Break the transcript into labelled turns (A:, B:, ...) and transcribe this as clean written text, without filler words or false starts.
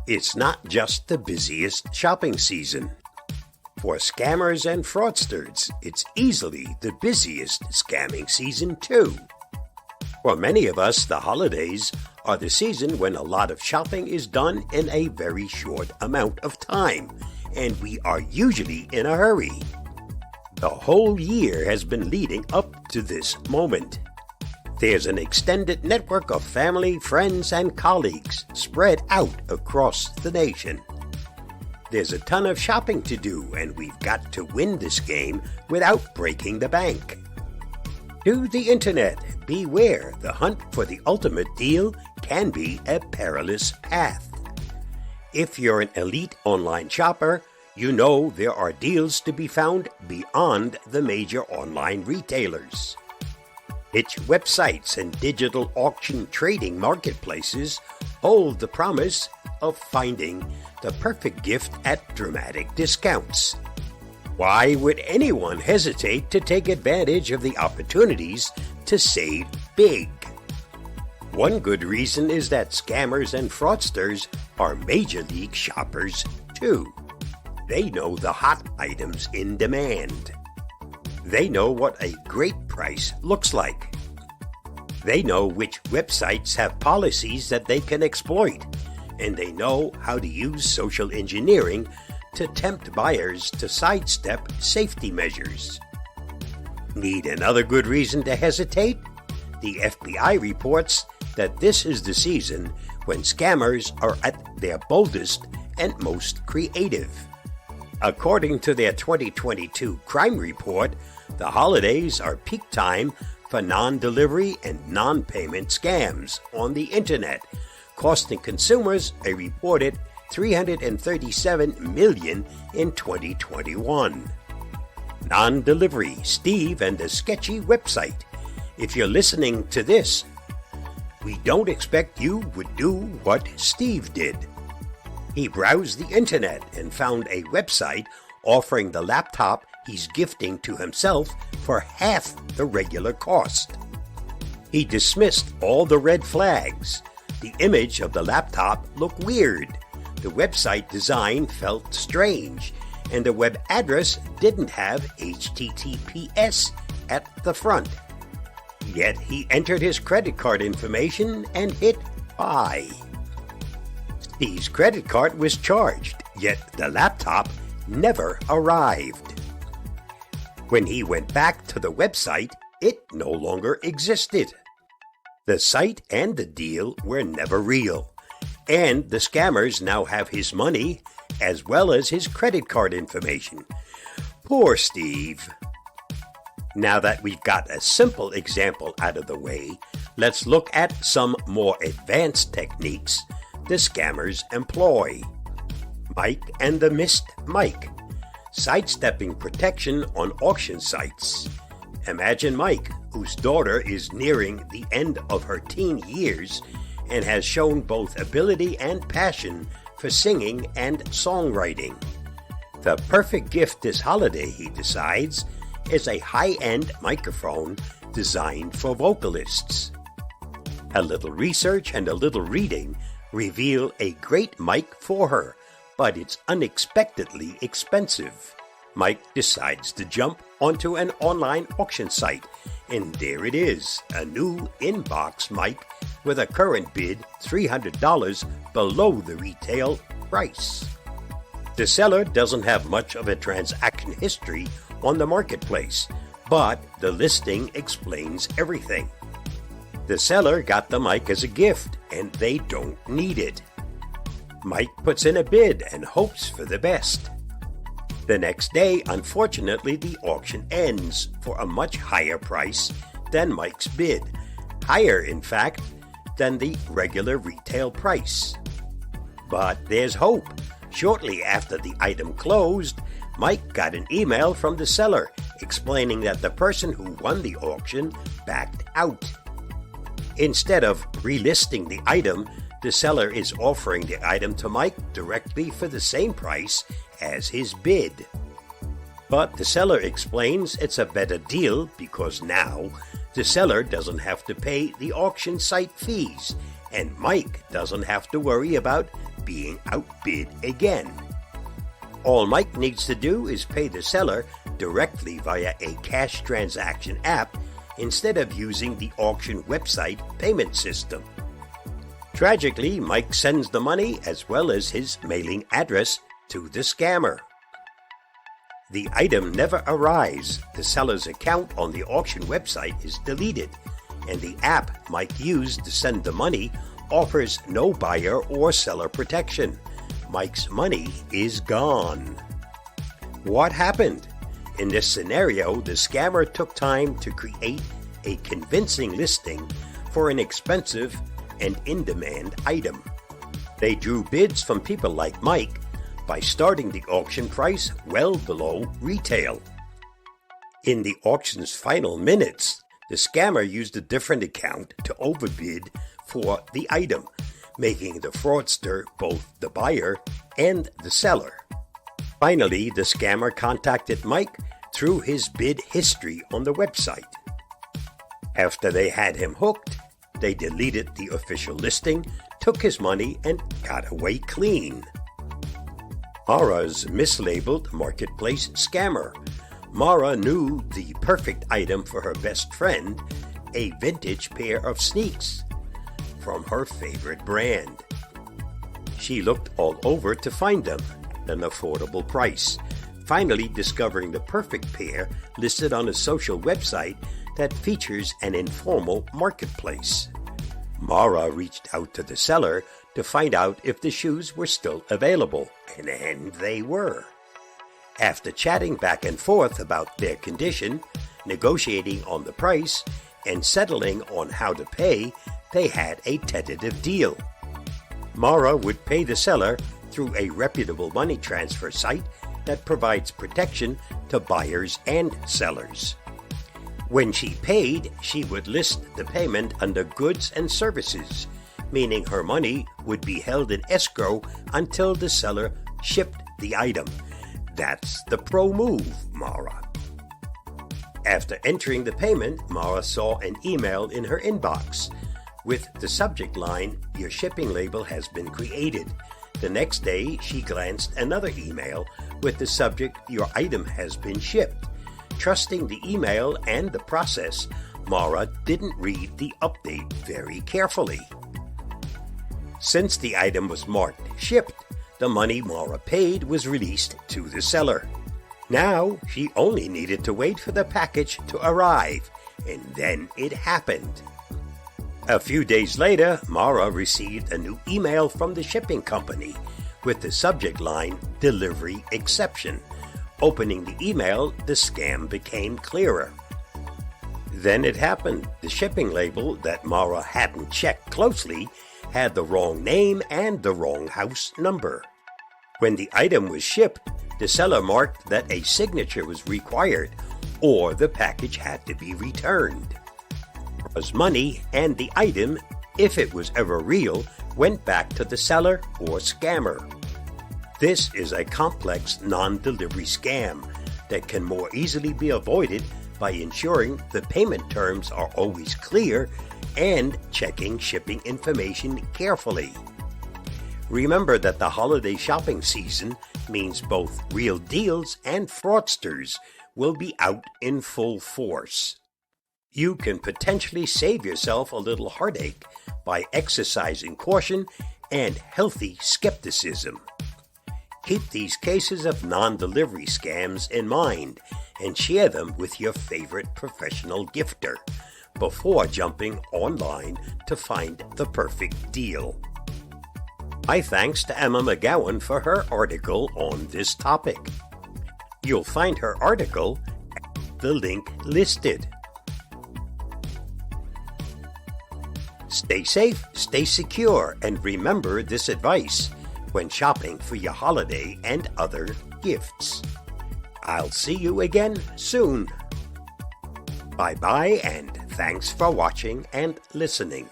A: It's not just the busiest shopping season. For scammers and fraudsters, it's easily the busiest scamming season too. For many of us, the holidays are the season when a lot of shopping is done in a very short amount of time, and we are usually in a hurry. The whole year has been leading up to this moment. There's an extended network of family, friends, and colleagues spread out across the nation. There's a ton of shopping to do, and we've got to win this game without breaking the bank. To the internet, beware, the hunt for the ultimate deal can be a perilous path. If you're an elite online shopper, you know there are deals to be found beyond the major online retailers. Niche websites and digital auction trading marketplaces hold the promise of finding the perfect gift at dramatic discounts. Why would anyone hesitate to take advantage of the opportunities to save big? One good reason is that scammers and fraudsters are major league shoppers too. They know the hot items in demand. They know what a great price looks like. They know which websites have policies that they can exploit, and they know how to use social engineering to tempt buyers to sidestep safety measures. Need another good reason to hesitate? The FBI reports that this is the season when scammers are at their boldest and most creative. According to their 2022 crime report, the holidays are peak time for non-delivery and non-payment scams on the internet, costing consumers a reported $337 million in 2021. Non-delivery, Steve and the sketchy website. If you're listening to this, we don't expect you would do what Steve did. He browsed the internet and found a website offering the laptop he's gifting to himself for half the regular cost. He dismissed all the red flags. The image of the laptop looked weird. The website design felt strange, and the web address didn't have HTTPS at the front. Yet he entered his credit card information and hit buy. Steve's credit card was charged, yet the laptop never arrived. When he went back to the website, it no longer existed. The site and the deal were never real, and the scammers now have his money as well as his credit card information. Poor Steve. Now that we've got a simple example out of the way, let's look at some more advanced techniques the scammers employ. Mike and the Missed Mike. Sidestepping protection on auction sites. Imagine Mike, whose daughter is nearing the end of her teen years and has shown both ability and passion for singing and songwriting. The perfect gift this holiday, he decides, is a high-end microphone designed for vocalists. A little research and a little reading reveal a great mic for her, but it's unexpectedly expensive. Mike decides to jump onto an online auction site, and there it is, a new inbox mic with a current bid $300 below the retail price. The seller doesn't have much of a transaction history on the marketplace, but the listing explains everything. The seller got the mic as a gift, and they don't need it. Mike puts in a bid and hopes for the best. The next day, unfortunately, the auction ends for a much higher price than Mike's bid. Higher, in fact, than the regular retail price. But there's hope. Shortly after the item closed, Mike got an email from the seller explaining that the person who won the auction backed out. Instead of relisting the item, the seller is offering the item to Mike directly for the same price as his bid. But the seller explains it's a better deal because now the seller doesn't have to pay the auction site fees, and Mike doesn't have to worry about being outbid again. All Mike needs to do is pay the seller directly via a cash transaction app instead of using the auction website payment system. Tragically, Mike sends the money as well as his mailing address to the scammer. The item never arrives, the seller's account on the auction website is deleted, and the app Mike used to send the money offers no buyer or seller protection. Mike's money is gone. What happened? In this scenario, the scammer took time to create a convincing listing for an expensive and in-demand item. They drew bids from people like Mike by starting the auction price well below retail. In the auction's final minutes, the scammer used a different account to overbid for the item, making the fraudster both the buyer and the seller. Finally, the scammer contacted Mike through his bid history on the website. After they had him hooked, they deleted the official listing, took his money, and got away clean. Mara's mislabeled marketplace scammer. Mara knew the perfect item for her best friend, a vintage pair of sneaks from her favorite brand. She looked all over to find them at an affordable price, finally discovering the perfect pair listed on a social website that features an informal marketplace. Mara reached out to the seller to find out if the shoes were still available, and they were. After chatting back and forth about their condition, negotiating on the price, and settling on how to pay, they had a tentative deal. Mara would pay the seller through a reputable money transfer site that provides protection to buyers and sellers. When she paid, she would list the payment under goods and services, meaning her money would be held in escrow until the seller shipped the item. That's the pro move, Mara. After entering the payment, Mara saw an email in her inbox with the subject line, "Your shipping label has been created." The next day, she glanced another email with the subject, "Your item has been shipped." Trusting the email and the process, Mara didn't read the update very carefully. Since the item was marked shipped, the money Mara paid was released to the seller. Now, she only needed to wait for the package to arrive, and then it happened. A few days later, Mara received a new email from the shipping company with the subject line, "Delivery Exception." Opening the email, the scam became clearer. Then it happened. The shipping label that Mara hadn't checked closely had the wrong name and the wrong house number. When the item was shipped, the seller marked that a signature was required or the package had to be returned. Mara's money and the item, if it was ever real, went back to the seller or scammer. This is a complex non-delivery scam that can more easily be avoided by ensuring the payment terms are always clear and checking shipping information carefully. Remember that the holiday shopping season means both real deals and fraudsters will be out in full force. You can potentially save yourself a little heartache by exercising caution and healthy skepticism. Keep these cases of non-delivery scams in mind and share them with your favorite professional gifter before jumping online to find the perfect deal. My thanks to Emma McGowan for her article on this topic. You'll find her article at the link listed. Stay safe, stay secure, and remember this advice when shopping for your holiday and other gifts. I'll see you again soon. Bye-bye, and thanks for watching and listening.